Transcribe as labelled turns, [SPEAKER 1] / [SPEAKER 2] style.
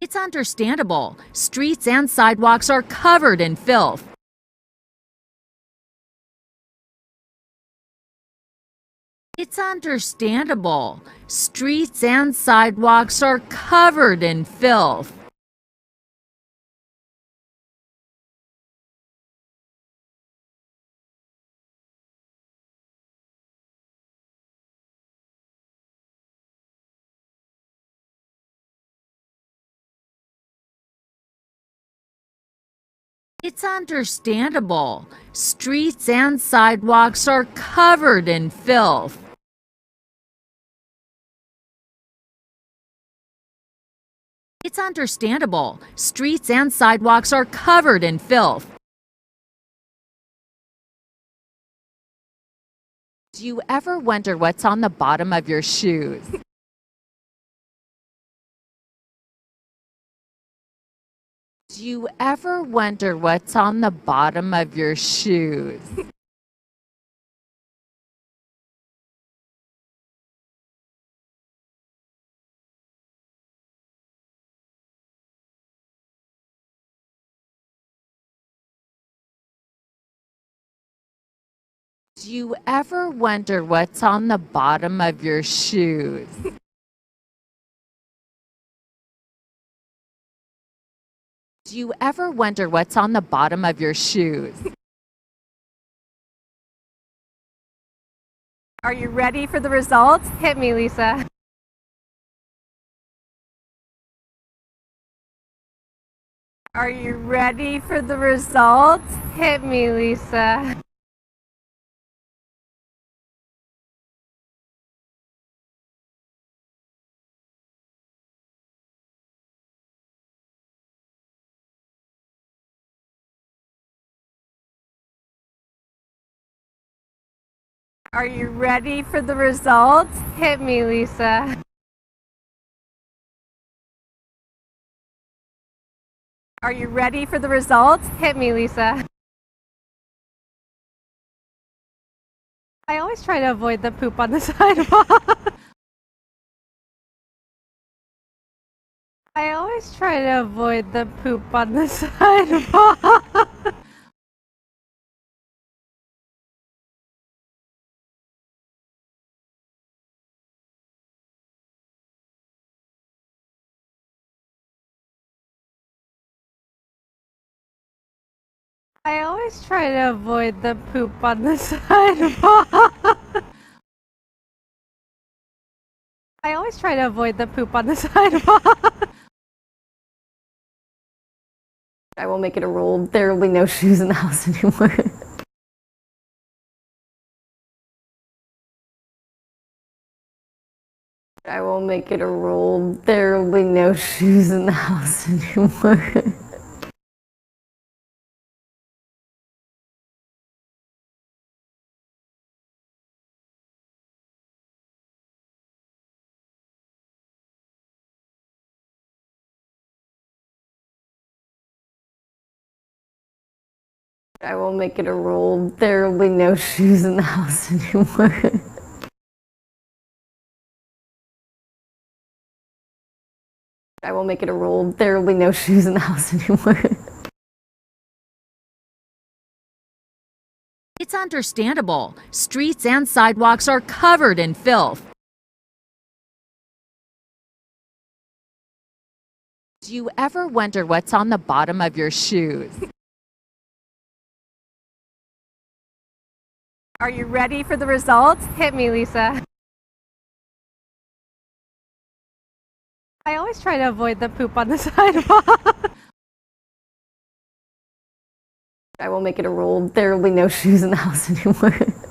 [SPEAKER 1] It's understandable. Streets and sidewalks are covered in filth. It's understandable. Streets and sidewalks are covered in filth. It's understandable. Streets and sidewalks are covered in filth. It's understandable. Streets and sidewalks are covered in filth. Do you ever wonder what's on the bottom of your shoes? Do you ever wonder what's on the bottom of your shoes? Do you ever wonder what's on the bottom of your shoes? Do you ever wonder what's on the bottom of your shoes?
[SPEAKER 2] Are you ready for the results? Hit me, Lisa. Are you ready for the results? Hit me, Lisa. Are you ready for the results? Hit me, Lisa. Are you ready for the results? Hit me, Lisa. I always try to avoid the poop on the sidewalk. I always try to avoid the poop on the sidewalk. I always try to avoid the poop on the sidewalk. I always try to avoid the poop on the sidewalk.
[SPEAKER 3] I will make it a rule. There will be no shoes in the house anymore. I will make it a rule. There will be no shoes in the house anymore. I will make it a rule. There will be no shoes in the house anymore. I will make it a rule. There will be no shoes in the house anymore.
[SPEAKER 1] It's understandable. Streets and sidewalks are covered in filth. Do you ever wonder what's on the bottom of your shoes?
[SPEAKER 2] Are you ready for the results? Hit me, Lisa. I always try to avoid the poop on the sidewalk.
[SPEAKER 3] I will make it a rule. There will be no shoes in the house anymore.